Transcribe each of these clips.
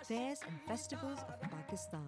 fairs and festivals of Pakistan.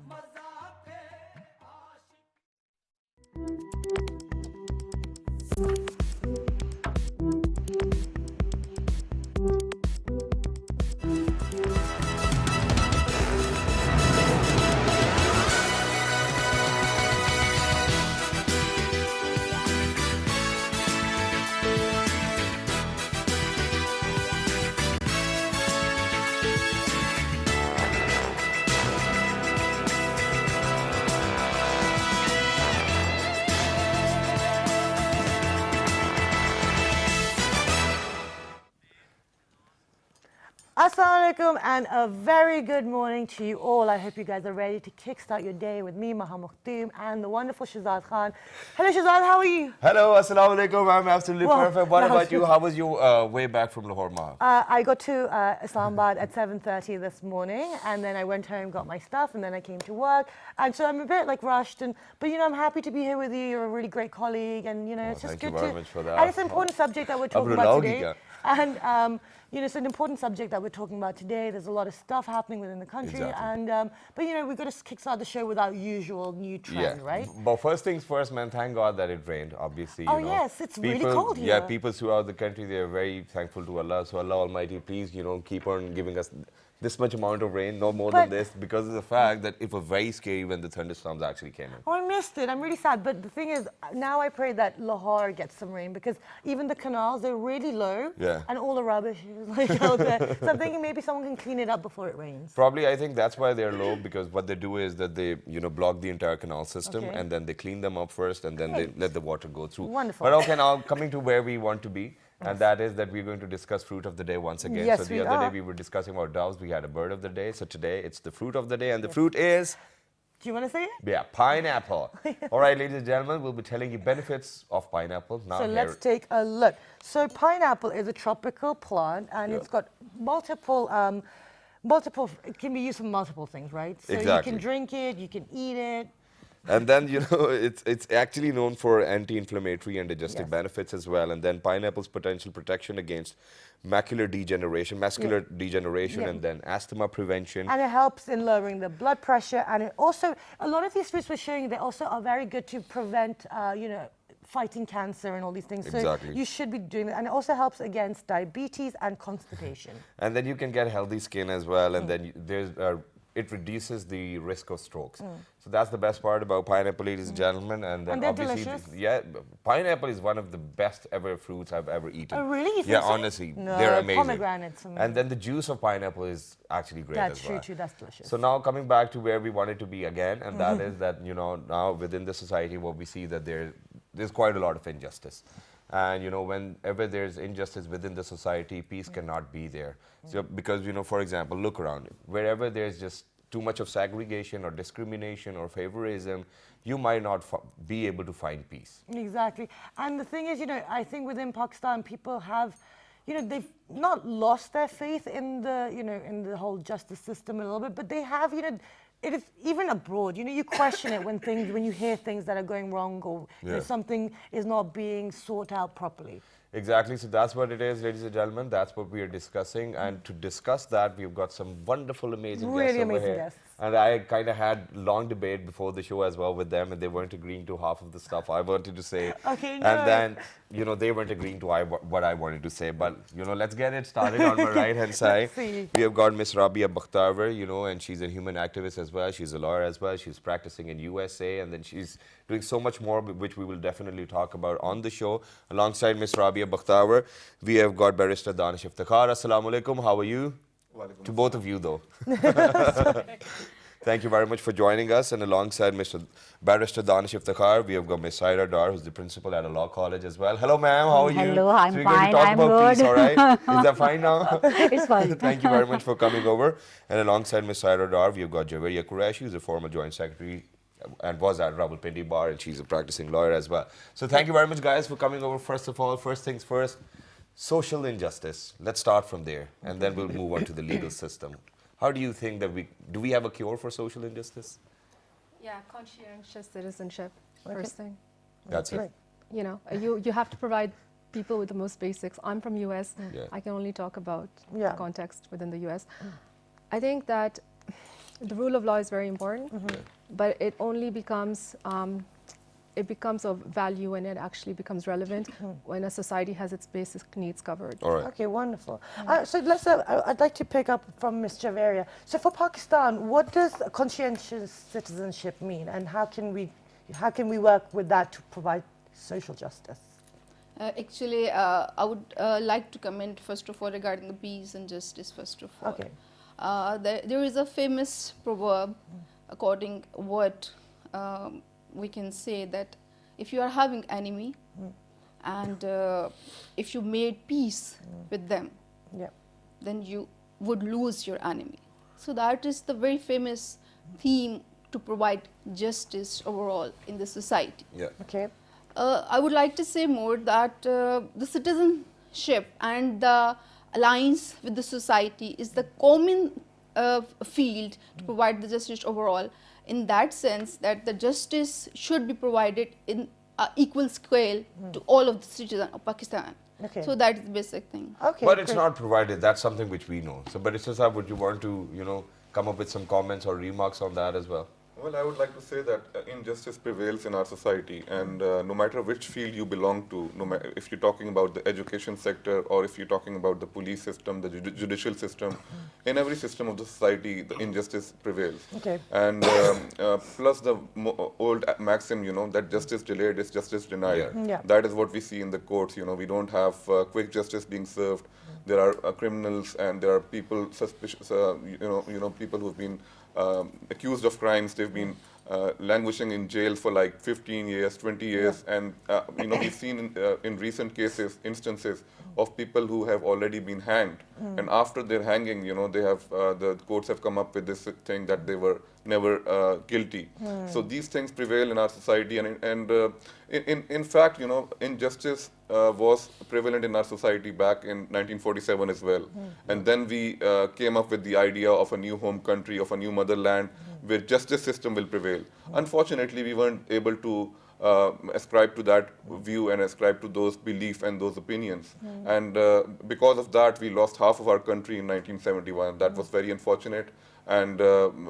Assalamu alaikum and a very good morning to you all. I hope you guys are ready to kickstart your day with me, Maha Mukhtoom, and the wonderful Shahzad Khan. Hello Shahzad, how are you? Hello, assalamu alaikum. I'm absolutely Well, perfect. What that about was you? good. How was your way back from Lahore, Maha? I got to Islamabad at 7:30 this morning, and then I went home, got my stuff, and then I came to work. And so I'm a bit like rushed, but you know, I'm happy to be here with you. You're a really great colleague, and you know, it's just thank you good very to. much for that. And it's an important subject that we're talking about today. Abdullah, And you know, it's an important subject that we're talking about today. There's a lot of stuff happening within the country, Exactly. and but you know, we've got to kickstart the show with our usual new trend, right? But first things first, man, thank God that it rained, obviously. Oh, you know. yes, it's really People- cold Yeah, here. people throughout the country, they're very thankful to Allah. So Allah Almighty, please, you know, keep on giving us this much amount of rain, no more than But- this, because of the fact that it was very scary when the thunderstorms actually came in. Oh, I missed it. I'm really sad. But the thing is, now I pray that Lahore gets some rain because even the canals, they're really low. Yeah. And all the rubbish is like out there. So I'm thinking maybe someone can clean it up before it rains. Probably, I think that's why they're low, because what they do is that they, you know, block the entire canal system, Okay. and then they clean them up first, and then Great. they let the water go through. Wonderful. But okay, now coming to where we want to be, and that is that we're going to discuss fruit of the day once again. Yes, so the we other are. day we were discussing about doves, we had a bird of the day. So today it's the fruit of the day, and the fruit is, Do you want to say it? yeah, pineapple. All right, ladies and gentlemen, we'll be telling you benefits of pineapple. Now So here- let's take a look. So pineapple is a tropical plant, and it's got it can be used for multiple things, right? So you Exactly. can drink it, you can eat it. And then, you know, it's actually known for anti-inflammatory and digestive Yes. benefits as well. And then pineapple's potential protection against macular degeneration, Yeah. and then asthma prevention. And it helps in lowering the blood pressure. And it also, a lot of these fruits we're showing you, they also are very good to prevent, you know, fighting cancer and all these things. So Exactly. you should be doing that. And it also helps against diabetes and constipation. And then you can get healthy skin as well. And then there's it reduces the risk of strokes. So that's the best part about pineapple, ladies and gentlemen. And then And they're obviously, delicious. yeah, pineapple is one of the best ever fruits I've ever eaten. Oh, really? You think Yeah, so? honestly, No, they're amazing. pomegranates and- And then the juice of pineapple is actually great That's as well. true too, that's delicious. So now coming back to where we wanted to be again, and that is that, you know, now within the society, what we see that there's quite a lot of injustice. And, you know, whenever there's injustice within the society, peace cannot be there. So, because, you know, for example, look around. Wherever there's just too much of segregation or discrimination or favorism, you might not be able to find peace. Exactly. And the thing is, you know, I think within Pakistan, people have, you know, they've not lost their faith in the, you know, in the whole justice system a little bit, but they have, you know, it is even abroad, you know, you question it when you hear things that are going wrong or you know, Yeah. something is not being sought out properly. Exactly, so that's what it is, ladies and gentlemen. That's what we are discussing. And to discuss that, we've got some wonderful, amazing Really guests over amazing here. guests. And I kind of had long debate before the show as well with them, and they weren't agreeing to half of the stuff I wanted to say. Okay, no. And then, you know, they weren't agreeing to what I wanted to say. But, you know, let's get it started on my right-hand side. Let's see. We have got Miss Rabia Bakhtaver, you know, and she's a human activist as well. She's a lawyer as well. She's practicing in USA, and then she's doing so much more, which we will definitely talk about on the show. Alongside Miss Rabia Bakhtaver, we have got Barrister Danish Iftikhar. Assalamu alaikum. How are you? To both of you, though. Thank you very much for joining us. And alongside Mr. Barrister Danish Iftikhar, we have got Ms. Saira Dar, who's the principal at a law college as well. Hello, ma'am. How are you? Hello, I'm so we're going fine, to talk I'm about peace, good. all right? Is that fine now? It's fine. Thank you very much for coming over. And alongside Ms. Saira Dar, we have got Javeria Qureshi, who's a former Joint Secretary and was at Rawalpindi Bar, and she's a practicing lawyer as well. So thank you very much, guys, for coming over. First of all, first things first, social injustice. Let's start from there, and then we'll move on to the legal system. How do you think that do we have a cure for social injustice? Yeah, conscientious citizenship, first thing. That's it. Right. You know, you have to provide people with the most basics. I'm from US. Yeah. I can only talk about Yeah. the context within the US. I think that the rule of law is very important, but it only becomes it becomes of value and it actually becomes relevant when a society has its basic needs covered. All right. Okay, wonderful. So let's. I'd like to pick up from Ms. Javeria. So for Pakistan, what does conscientious citizenship mean, and how can we work with that to provide social justice? Actually, I would like to comment first of all regarding the peace and justice. First of all, Okay. There is a famous proverb, according what we can say that if you are having enemy and if you made peace with them, Yeah. then you would lose your enemy. So that is the very famous theme to provide justice overall in the society. Yeah. Okay. I would like to say more that the citizenship and the alliance with the society is the common field to provide the justice overall, in that sense that the justice should be provided in equal scale to all of the citizens of Pakistan. Okay. So that is the basic thing. Okay. But it's great. not provided. That's something which we know. So, Barrister Saab, would you want to, come up with some comments or remarks on that as well? Well, I would like to say that injustice prevails in our society, and no matter which field you belong to, if you're talking about the education sector or if you're talking about the police system, the judicial system, in every system of the society, the injustice prevails. Okay. And plus the old maxim, that justice delayed is justice denied. Yeah. Yeah. That is what we see in the courts. We don't have quick justice being served. There are criminals and there are people suspicious. People who've been accused of crimes. They've been languishing in jail for like 15 years, 20 years, and we've seen in recent cases instances of people who have already been hanged, and after their hanging, they have the courts have come up with this thing that they were never guilty. So these things prevail in our society, and in fact, injustice was prevalent in our society back in 1947 as well. And then we came up with the idea of a new home country, of a new motherland, where justice system will prevail. Unfortunately, we weren't able to ascribe to that view and ascribe to those beliefs and those opinions. And because of that, we lost half of our country in 1971. That was very unfortunate. And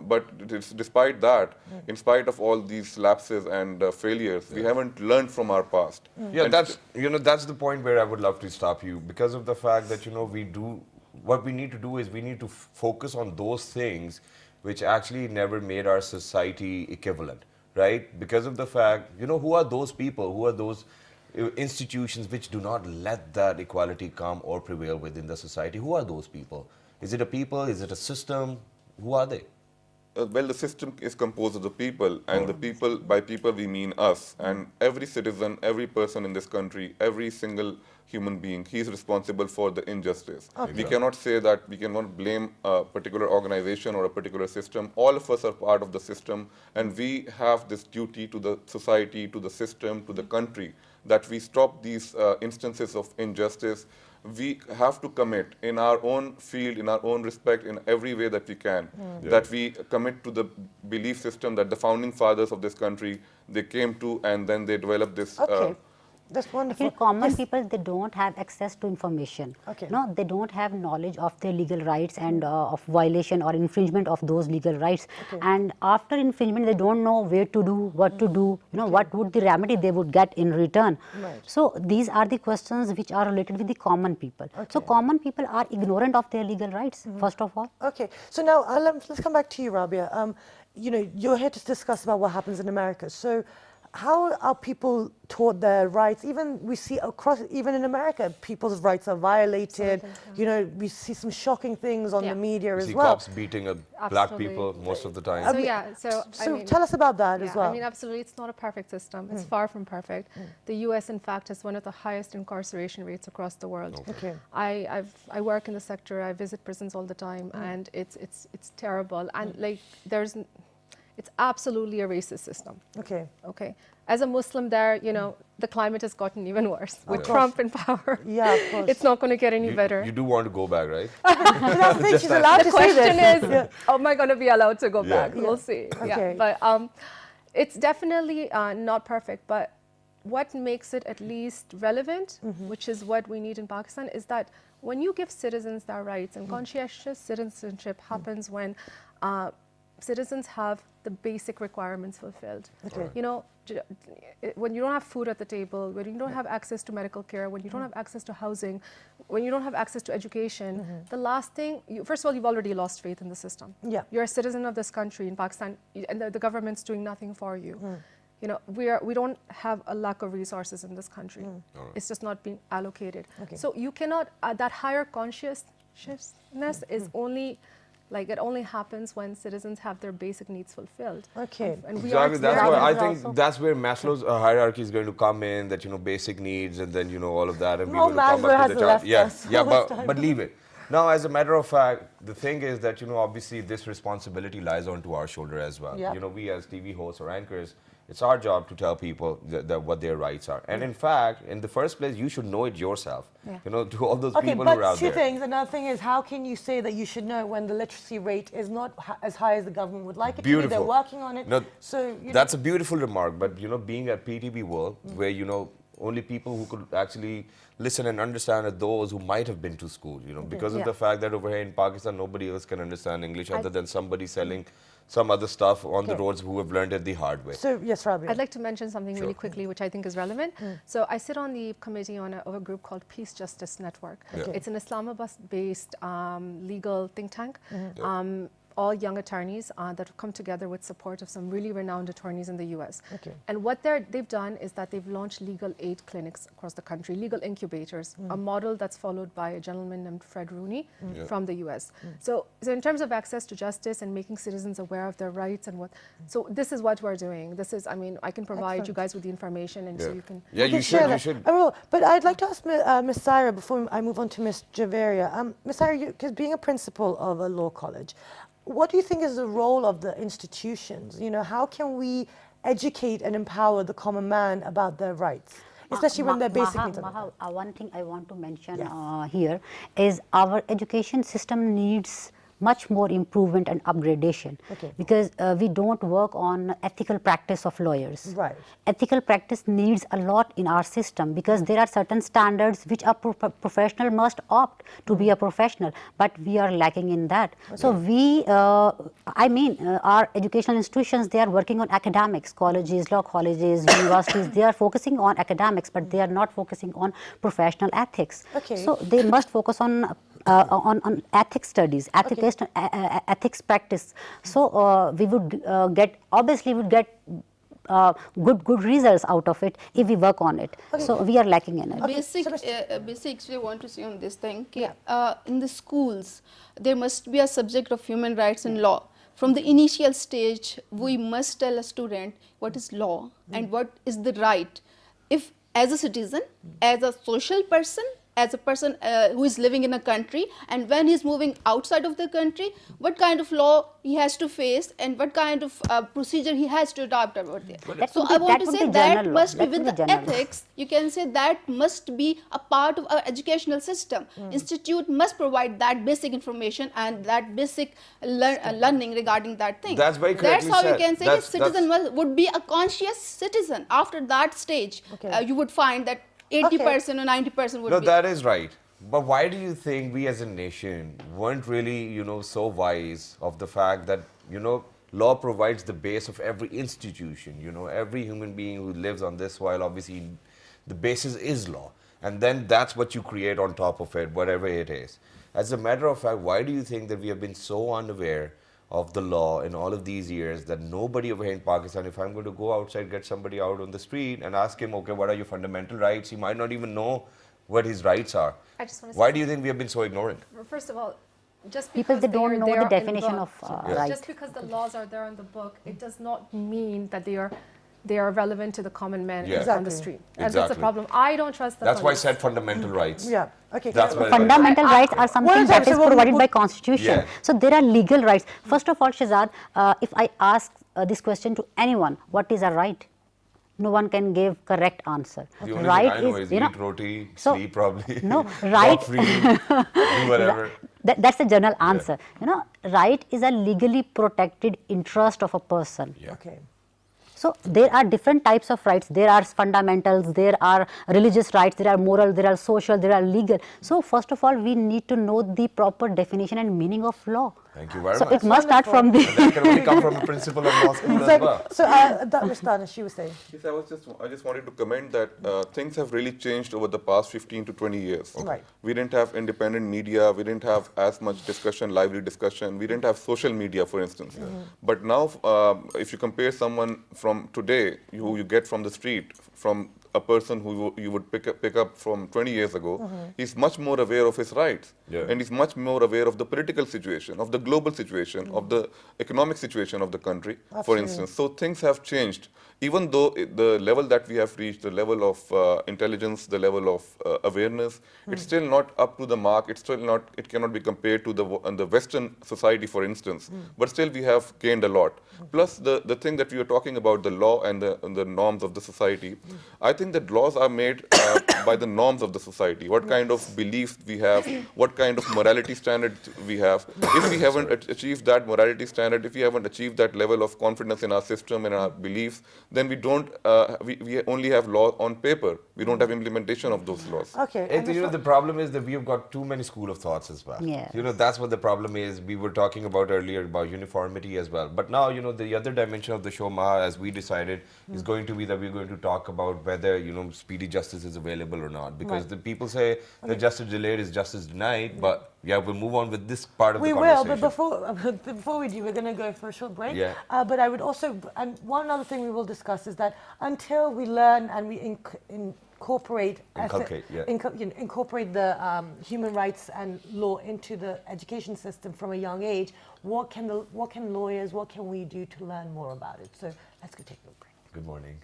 but despite that, in spite of all these lapses and failures, we haven't learned from our past. Yeah, And that's the point where I would love to stop you, because of the fact that what we need to do is we need to focus on those things which actually never made our society equivalent, right? Because of the fact, who are those people, who are those institutions which do not let that equality come or prevail within the society? Who are those people? Is it a people? Is it a system? Who are they? Well, the system is composed of the people, and the people, by people we mean us. And every citizen, every person in this country, every single human being, he is responsible for the injustice. Okay. We cannot say that, we cannot blame a particular organization or a particular system. All of us are part of the system, and we have this duty to the society, to the system, to the country, that we stop these instances of injustice. We have to commit in our own field, in our own respect, in every way that we can, that we commit to the belief system that the founding fathers of this country, they came to, and then they developed this. Okay. That's wonderful. Actually, common people, they don't have access to information. Okay. No, they don't have knowledge of their legal rights and of violation or infringement of those legal rights. Okay. And after infringement, they don't know where to do, what to do, what would the remedy they would get in return. Right. So these are the questions which are related with the common people. So common people are ignorant of their legal rights, first of all. Okay, so now let's come back to you, Rabia. You're here to discuss about what happens in America. So how are people taught their rights? Even we see even in America, people's rights are violated. We see some shocking things on the media You as see well. cops beating up black people most of the time. So yeah, so I mean, tell us about that as well. I mean, absolutely, it's not a perfect system. It's far from perfect. The U.S., in fact, has one of the highest incarceration rates across the world. Okay. I work in the sector. I visit prisons all the time, and it's terrible. And like it's absolutely a racist system. Okay. Okay. As a Muslim, there, the climate has gotten even worse with course. Trump in power. Yeah, of course. It's not going to get any better. You do want to go back, right? But I think she's allowed The to say question this. is, am I going to be allowed to go Yeah. back? We'll see. Okay. Yeah. But it's definitely not perfect. But what makes it at least relevant, which is what we need in Pakistan, is that when you give citizens their rights, and conscientious citizenship happens when citizens have the basic requirements fulfilled. Okay. You know, when you don't have food at the table, when you don't have access to medical care, when you don't have access to housing, when you don't have access to education, the last thing, first of all, you've already lost faith in the system. Yeah. You're a citizen of this country in Pakistan, and the government's doing nothing for you. You know, we don't have a lack of resources in this country. It's just not being allocated. Okay. So you cannot, that higher consciousness is only, like, it only happens when citizens have their basic needs fulfilled. Okay. And we Exactly. aren't That's there. why I is think also- that's where Maslow's hierarchy is going to come in. That, you know, basic needs, and then, you know, all of that, and No, we're going to come Maslow up has with the left chart. Yeah, us yeah, all this time. but leave it. Now, as a matter of fact, the thing is that, you know, obviously this responsibility lies onto our shoulder as well. Yeah. You know, we as TV hosts or anchors, it's our job to tell people that what their rights are. And in fact, in the first place, you should know it yourself. Yeah. You know, to all those Okay, people who are but out two there. things. Another thing is, how can you say that you should know when the literacy rate is not as high as the government would like it to be? Beautiful. They're working on it. No, So you that's a beautiful remark. But, you know, being at PTB World, where, you know, only people who could actually listen and understand are those who might have been to school, you know, because of Yeah. the fact that over here in Pakistan, nobody else can understand English other than somebody selling some other stuff on the Okay. roads who have learned it the hard way. So yes, Rabia. I'd like to mention something really quickly, which I think is relevant. So I sit on the committee of a group called Peace Justice Network. Okay. It's an Islamabad-based legal think tank. All young attorneys that have come together with support of some really renowned attorneys in the US. Okay. And what they've done is that they've launched legal aid clinics across the country, legal incubators, a model that's followed by a gentleman named Fred Rooney from the US. So in terms of access to justice and making citizens aware of their rights and what, so this is what we're doing. This is, I mean, I can provide you guys with the information, and so you can. Yeah, you can should. share You that. should. I will. But I'd like to ask Ms. Syra before I move on to Ms. Javeria. Ms. Syra, because being a principal of a law college, what do you think is the role of the institutions? You know, how can we educate and empower the common man about their rights, especially when their basic needs are met? One thing I want to mention Yes. here is our education system needs much more improvement and upgradation, Okay. because we don't work on ethical practice of lawyers. Right. Ethical practice needs a lot in our system, because there are certain standards which a professional must opt to be a professional, but we are lacking in that. So we, our educational institutions, they are working on academics, colleges, law colleges, universities, they are focusing on academics, but they are not focusing on professional ethics. Okay. So they must focus on ethics studies, ethics practice. So we would good results out of it if we work on it. So we are lacking in it. Basics we want to say on this thing. In the schools, there must be a subject of human rights and law. From the initial stage, we must tell a student what is law and what is the right. If as a citizen, as a social person, as a person who is living in a country, and when he's moving outside of the country, what kind of law he has to face and what kind of procedure he has to adopt over there. So I want to say that must be with the ethics. You can say that must be a part of our educational system. Institute must provide that basic information and that basic learning regarding that thing. That's very correctly That's how said. you can say that citizen would be a conscious citizen. After that stage, you would find that 80% or 90% would be. No, that is right. But why do you think we as a nation weren't really, you know, so wise of the fact that, you know, law provides the base of every institution, you know, every human being who lives on this soil, obviously the basis is law. And then that's what you create on top of it, whatever it is. As a matter of fact, why do you think that we have been so unaware of the law in all of these years that nobody over here in Pakistan, if I'm going to go outside, get somebody out on the street and ask him, okay, what are your fundamental rights? He might not even know what his rights are. I just want to Why say, do you think we have been so ignorant? first of all, just People, because they don't know the in definition book, of right. just because the laws are there in the book, it does not mean that they are relevant to the common man Yeah. on the Exactly. street. And that's Exactly. the problem. I don't trust the That's why I police. said fundamental rights. Yeah. Okay. That's what Fundamental rights are something that is provided by constitution. Yeah. So there are legal rights. First of all, Shahzad, if I ask this question to anyone, what is a right? No one can give correct answer. The only Right thing I know is you know, eat roti, so- sleep probably, No, walk right. freely, do whatever. That's the general answer. You know, right is a legally protected interest of a person. Yeah. Okay. So there are different types of rights. There are fundamentals, there are religious rights, there are moral, there are social, there are legal. So first of all, we need to know the proper definition and meaning of law. Thank you very So much. it must start from the. That can only come from a principal of law school as well. So, Dr. Stana, she was saying. Yes, I just wanted to comment that things have really changed over the past 15 to 20 years. Right. We didn't have independent media. We didn't have as much discussion, lively discussion. We didn't have social media, for instance. But now, if you compare someone from today, who you get from the street, from a person who you would pick up from 20 years ago, he's much more aware of his rights. Yeah. And he's much more aware of the political situation, of the global situation, of the economic situation of the country, for Absolutely. instance. So things have changed. Even though the level that we have reached, the level of intelligence, the level of awareness, it's still not up to the mark. It's still not. It cannot be compared to the Western society, for instance. But still, we have gained a lot. Plus, the thing that we are talking about, the law and the norms of the society. I think that laws are made by the norms of the society. What kind of beliefs we have, what kind of morality standard we have. If we haven't achieved that morality standard, if we haven't achieved that level of confidence in our system and our beliefs, then we don't. We only have law on paper. We don't have implementation of those laws. Okay. And the problem is that we have got too many school of thoughts as well. Yes. That's what the problem is. We were talking about earlier about uniformity as well. But now, the other dimension of the show, Maha, as we decided, is going to be that we're going to talk about whether, speedy justice is available or not. Because the people say that justice delayed is justice denied. But yeah, we'll move on with this part of We the will, conversation. but before we do, we're going to go for a short break. Yeah. But I would also, and one other thing we will discuss is that until we learn and we incorporate incorporate the human rights and law into the education system from a young age, what can lawyers, what can we do to learn more about it? So let's go take a break. Good morning.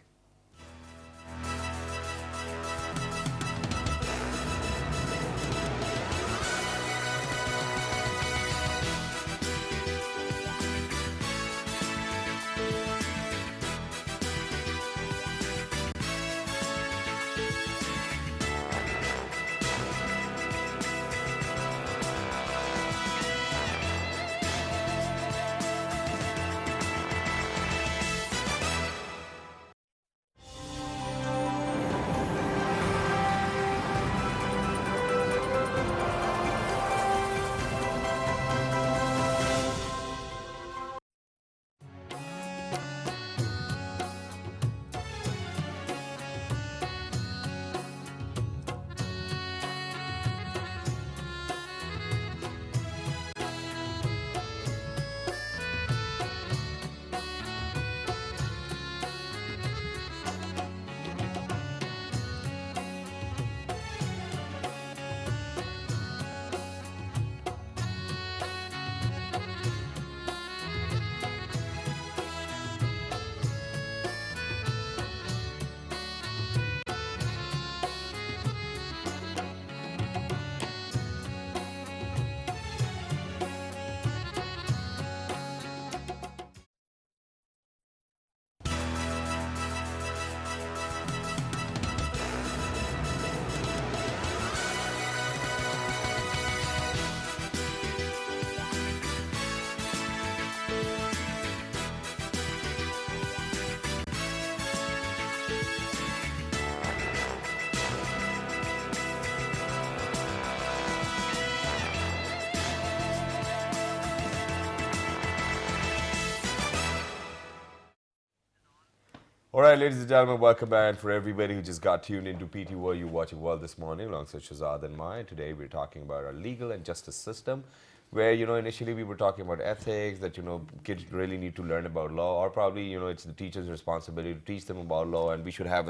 All right, ladies and gentlemen, welcome back. For everybody who just got tuned into PT World, you're watching World this morning alongside Shazad and Mai. Today we're talking about our legal and justice system, where, initially we were talking about ethics, that, kids really need to learn about law, or probably, it's the teacher's responsibility to teach them about law, and we should have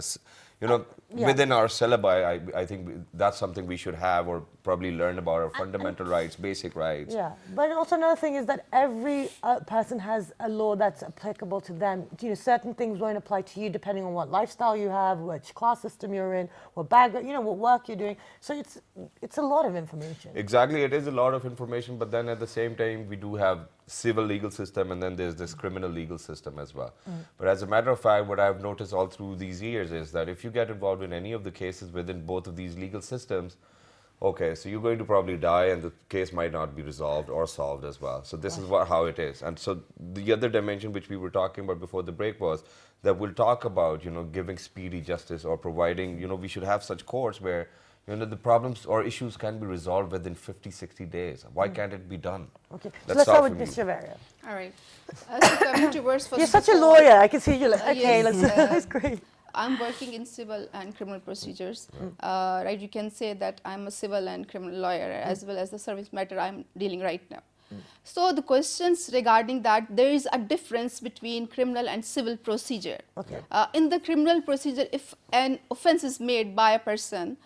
within our syllabi, I think that's something we should have, or probably learn about our fundamental rights, basic rights. Yeah, but also another thing is that every person has a law that's applicable to them. Certain things won't apply to you depending on what lifestyle you have, which class system you're in, what background, what work you're doing. So it's a lot of information. Exactly, it is a lot of information, but then at the same time, we do have civil legal system, and then there's this criminal legal system as well. But as a matter of fact, what I've noticed all through these years is that if you get involved in any of the cases within both of these legal systems, okay, so you're going to probably die, and the case might not be resolved or solved as well. So this is how it is. And so the other dimension which we were talking about before the break was that we'll talk about, giving speedy justice, or providing, we should have such courts where, you know, the problems or issues can be resolved within 50, 60 days. Why can't it be done? Okay, so let's start with from you. Ms. Javaria. All right. So coming towards first You're such of a all, lawyer. I can see you like, okay, Yes, that's great. I'm working in civil and criminal procedures, right? You can say that I'm a civil and criminal lawyer as well as the service matter I'm dealing right now. So the questions regarding that, there is a difference between criminal and civil procedure. Okay. In the criminal procedure, if an offense is made by a person,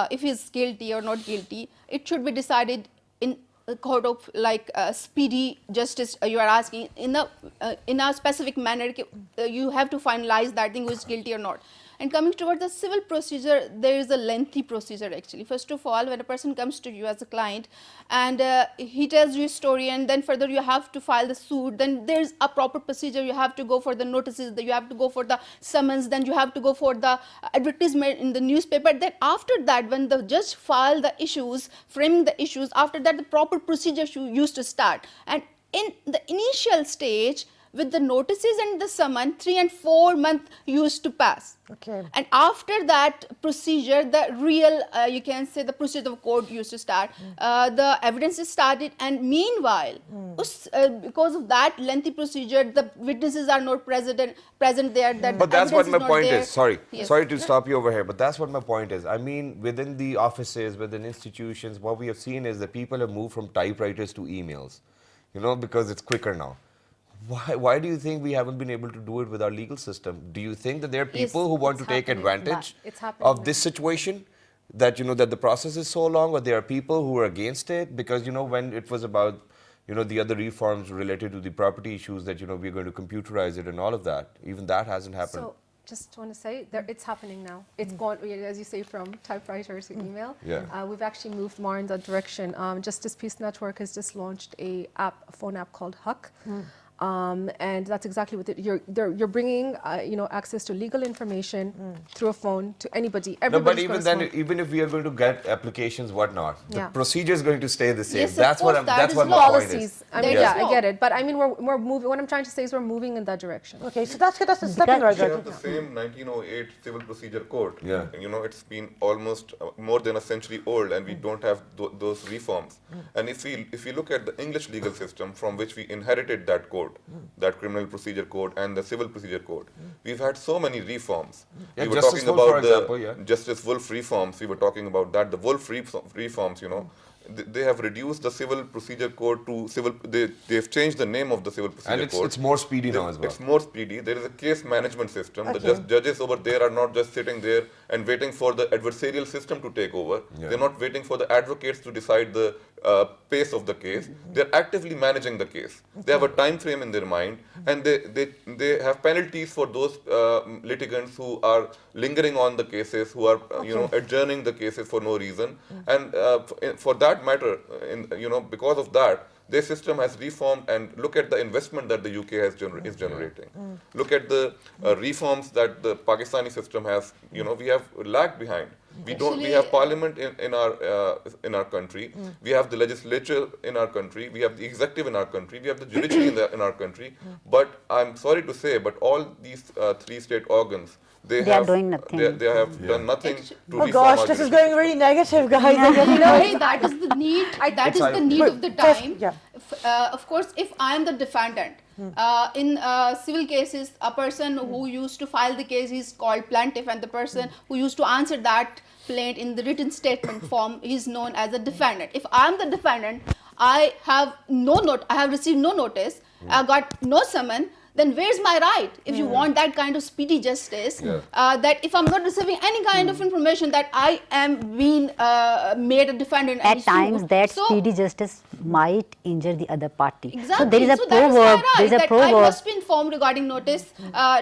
if he's guilty or not guilty, it should be decided in a court of like speedy justice. You are asking in a specific manner. You have to finalize that thing who is guilty or not. And coming toward the civil procedure, there is a lengthy procedure actually. First of all, when a person comes to you as a client and he tells you a story, and then further you have to file the suit, then there's a proper procedure. You have to go for the notices, you have to go for the summons, then you have to go for the advertisement in the newspaper. Then after that, when the judge filed the issues, framing the issues, after that the proper procedure used to start. And in the initial stage, with the notices and the summon, 3 and 4 months used to pass. Okay. And after that procedure, the real, you can say the procedure of court used to start. The evidence is started, and meanwhile, because of that lengthy procedure, the witnesses are not present there. That But the that's what evidence my is not point there. is. Sorry. Yes. Sorry to stop you over here, but that's what my point is. I mean, within the offices, within institutions, what we have seen is that people have moved from typewriters to emails, you know, because it's quicker now. Why do you think we haven't been able to do it with our legal system? Do you think that there are people who want to it's take happening. advantage It's happening of now. this situation? That, you know, that the process is so long, or there are people who are against it? Because, you know, when it was about, you know, the other reforms related to the property issues that, you know, we're going to computerize it and all of that, even that hasn't happened. So just want to say that it's happening now. It's gone, as you say, from typewriter to email. Yeah. We've actually moved more in that direction. Justice Peace Network has just launched a phone app called Huck. And that's exactly what you're bringing, you know, access to legal information through a phone to anybody. No, but Everybody's even got a then, smartphone. even if we are going to get applications, whatnot, the Yeah. procedure is going to stay the same. Yes, of That's what course, I'm. that That's is what my law. point is. Policies. I That mean, is yeah, I law. get it. But I mean, we're moving. What I'm trying to say is we're moving in that direction. Okay, so that's a step in the right We have direction. the same 1908 Civil Procedure Code. Yeah. And, you know, it's been almost more than a century old, and we don't have those reforms. And if we look at the English legal system from which we inherited that code, that Criminal Procedure Code and the Civil Procedure Code, we've had so many reforms. Yeah, we were Justice talking Wolf, for about the example, yeah. Justice Wolf reforms. We were talking about that. The Wolf reforms, you know. They have reduced the Civil Procedure Code to civil. They've changed the name of the Civil Procedure And Code. it's more speedy now as well. It's more speedy. There is a case management system. Okay. The judges over there are not just sitting there and waiting for the adversarial system to take over. Yeah. They're not waiting for the advocates to decide the pace of the case. They're actively managing the case. They have a time frame in their mind, and they have penalties for those litigants who are lingering on the cases, who are you know, adjourning the cases for no reason. And for that matter, because of that, their system has reformed. And look at the investment that the UK is generating. Look at the reforms that the Pakistani system has. You know, we have lagged behind. We have parliament in our country. We have the legislature in our country. We have the executive in our country. We have the judiciary in our country. But I'm sorry to say, but all these 3 state organs, they are doing nothing. They have done nothing to Oh reform gosh, our this is judiciary. going really negative, guys. I'm getting Hey, that is the need. That is the need of the time. Yeah. Of course, if I am the defendant, in civil cases, a person who used to file the case is called plaintiff, and the person who used to answer that plaint in the written statement form is known as a defendant. If I am the defendant, I have received no notice, I got no summon. Then where's my right? If you want that kind of speedy justice, that if I'm not receiving any kind of information that I am being made a defendant and At times, sued. that So- speedy justice might injure the other party. Exactly. So there is a that is my proverb. right, There is a that I proverb. must be informed regarding notice,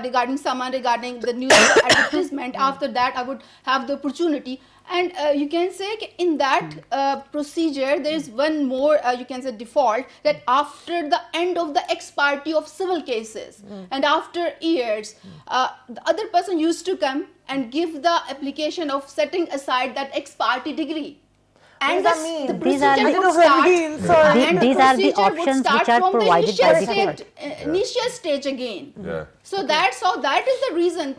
regarding someone, regarding the news advertisement. After that, I would have the opportunity. And you can say in that procedure, there is one more, you can say, default, that after the end of the ex parte of civil cases and after years, the other person used to come and give the application of setting aside that ex parte degree. And does that mean? the These are procedure the- would I don't know what start, it means, sorry. and These are the procedure would options start which are from the provided initial by the stage, court. initial stage again. Yeah. So that's how, that is the reason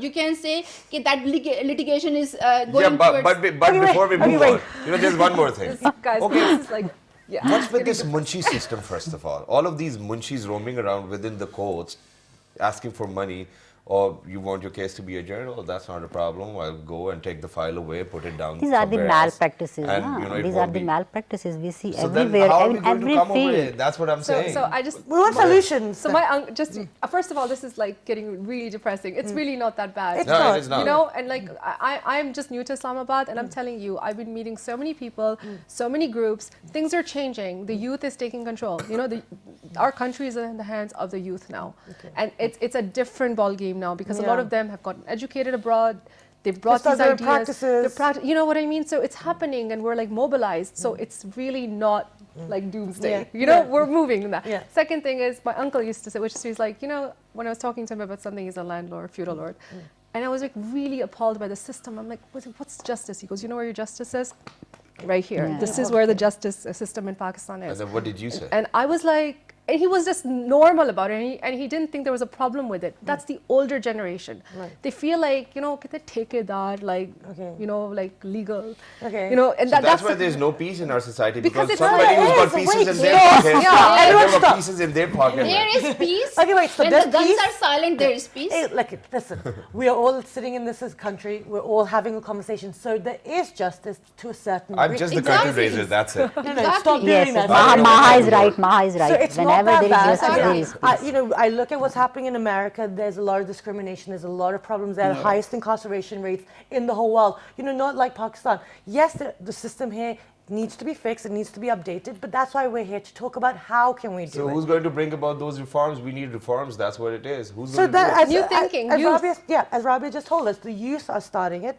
you can say that litigation is going Yeah, but, towards. but, be- but Okay, before we wait, move okay, on, you know, there's one more thing. Guys, Okay. this is like, yeah. What's with this munchie system, first of all? All of these munchies roaming around within the courts asking for money, or you want your case to be adjourned, oh, that's not a problem. I'll go and take the file away, put it down. These are the somewhere else, malpractices. and, na? you know, it These are won't the be- malpractices we see So then everywhere, how are we in going to every come over field. it? That's what I'm saying. So I just We want solutions. So my just first of all, this is like getting really depressing. It's really not that bad. It's no, not. it is not. You know, and like I'm just new to Islamabad, and I'm telling you, I've been meeting so many people, so many groups. Things are changing. The youth is taking control. You know, our country is in the hands of the youth now, and it's a different ball game now because a lot Yeah. of them have gotten educated abroad. They've brought start these their ideas. practices. You know what I mean? So it's happening, and we're like mobilized. So it's really not like doomsday. Yeah. You know, Yeah. we're moving in that. Yeah. Second thing is, my uncle used to say, which he's like, you know, when I was talking to him about something, he's a landlord, feudal lord. And I was like really appalled by the system. I'm like, what's justice? He goes, you know where your justice is? Right here. Yeah. This is where the justice system in Pakistan And is. then what did you say? And I was like, and he was just normal about it, and he didn't think there was a problem with it. That's the older generation. Right. They feel like, you know, that, like, Okay. you know, like legal. Okay. You know, and So that's the- why there's no peace in our society, Because because it's somebody not- who's got Yes, pieces in wait, their yes, pocket, yeah, and everyone there were stop. pieces in their pocket. There is peace. Okay, wait, so when there's the guns peace? are silent, there is peace. Hey, look, listen, we are all sitting in this country, we're all having a conversation, so there is justice to a certain I'm degree. just the Exactly. curtain raiser, that's it. No, Exactly. stop Yes, doing that. Maha is right. Maha is So right. it's Whenever not there that is bad. justice, there is peace. You know, I look at what's happening in America. There's a lot of discrimination. There's a lot of problems there. Highest incarceration rates in the whole world. You know, not like Pakistan. Yes, the system here needs to be fixed. It needs to be updated. But that's why we're here to talk about how can we do So it. who's going to bring about those reforms? We need reforms, that's what it is. Who's So going to that, do it? as, New thinking, as youth. Rabia, as Rabia just told us, the youth are starting it.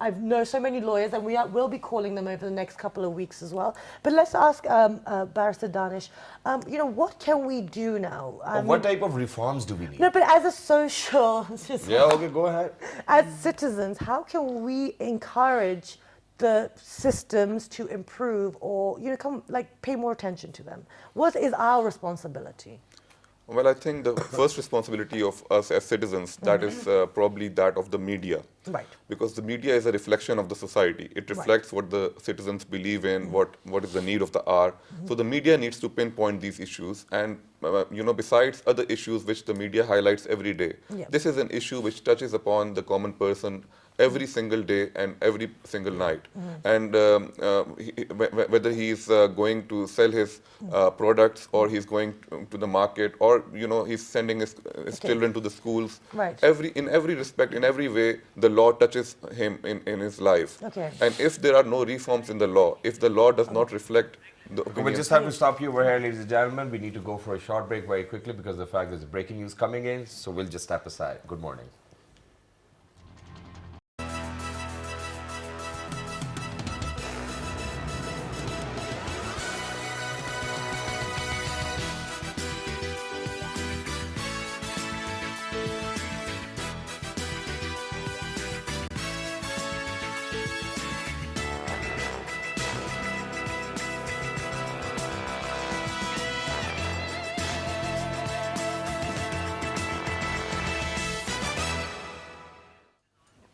I know so many lawyers, and will be calling them over the next couple of weeks as well. But let's ask Barrister Danish, you know, what can we do now? Or what type of reforms do we need? No, but as a social, Yeah, okay, go ahead. as citizens, how can we encourage the systems to improve, or you know, pay more attention to them? What is our responsibility? Well, I think the first responsibility of us as citizens, that is probably that of the media. Right. Because the media is a reflection of the society. It reflects what the citizens believe in, what is the need of the hour. So the media needs to pinpoint these issues. And, you know, besides other issues which the media highlights every day, Yeah. this is an issue which touches upon the common person every single day and every single night. And whether he's going to sell his products, or he's going to the market, or, you know, he's sending his children to the schools. Right. In every respect, in every way, the law touches him in his life. Okay. And if there are no reforms in the law, if the law does not reflect the We'll opinions, just have to stop you over here, ladies and gentlemen. We need to go for a short break very quickly because of the fact there's breaking news coming in. So we'll just step aside. Good morning.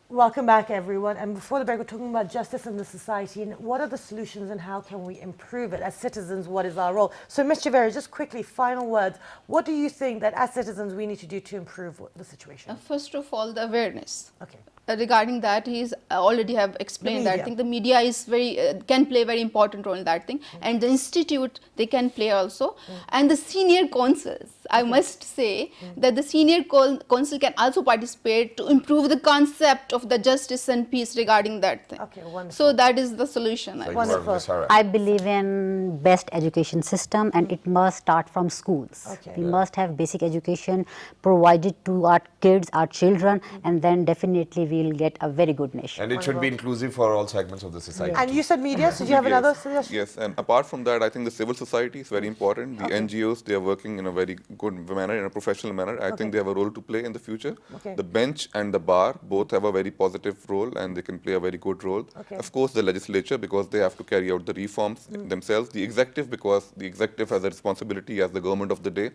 Welcome back, everyone. And before the break, we're talking about justice in the society and what are the solutions and how can we improve it? As citizens, what is our role? So, Ms. Javeri, just quickly, final words. What do you think that as citizens we need to do to improve the situation? First of all, the awareness. Okay. Regarding that, he's already have explained that. I media. think the media is can play a very important role in that thing, and the institute they can play also, and the senior councils. I must say that the senior council can also participate to improve the concept of the justice and peace regarding that thing. Okay, wonderful. So that is the solution. Thank you, Wonderful. Ms. Hara. I believe in best education system, and it must start from schools. Okay. We must have basic education provided to our kids, our children, and then definitely we we'll get a very good nation. And it should be inclusive for all segments of the society. And you said media, so do you have another suggestion? Yes, and apart from that, I think the civil society is very important. The NGOs, they are working in a very good manner, in a professional manner. I think they have a role to play in the future. Okay. The bench and the bar both have a very positive role, and they can play a very good role. Okay. Of course, the legislature, because they have to carry out the reforms themselves. The executive, because the executive has a responsibility as the government of the day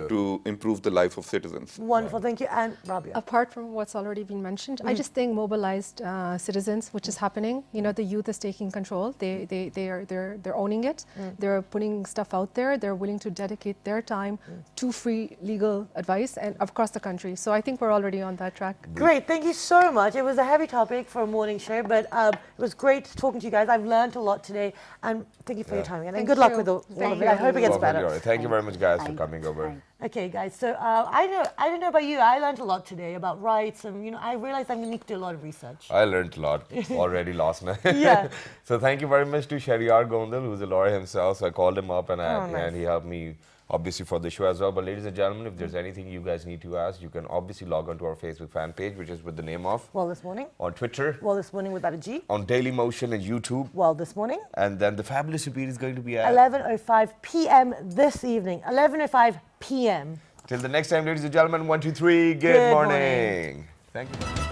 to improve the life of citizens. Wonderful, thank you. And Rabia. Apart from what's already been mentioned, I just think mobilized citizens, which is happening. You know, the youth is taking control. They're owning it. They're putting stuff out there. They're willing to dedicate their time to free legal advice and across the country. So I think we're already on that track. Great, thank you so much. It was a heavy topic for a morning show, but it was great talking to you guys. I've learned a lot today, and thank you for your time again. And Thank good luck you. with all of it. you. I hope it gets Perfectly better. all right. Thank you very much, guys, for coming over. Okay, guys. So I don't know about you. I learned a lot today about rights, and I realized I'm going to need to do a lot of research. I learned a lot already last night. Yeah. So thank you very much to Shariar Gondal, who's a lawyer himself. So I called him up and, nice. and he helped me obviously for the show as well. But ladies and gentlemen, if there's anything you guys need to ask, you can obviously log on to our Facebook fan page, which is with the name of Well, this morning. on Twitter, Well, this morning without a G. on Daily Motion and YouTube. Well, this morning. And then the fabulous repeat is going to be at 11:05 p.m. this evening. 11:05 p.m. Till the next time, ladies and gentlemen, 1, 2, 3, good Good morning. Thank you.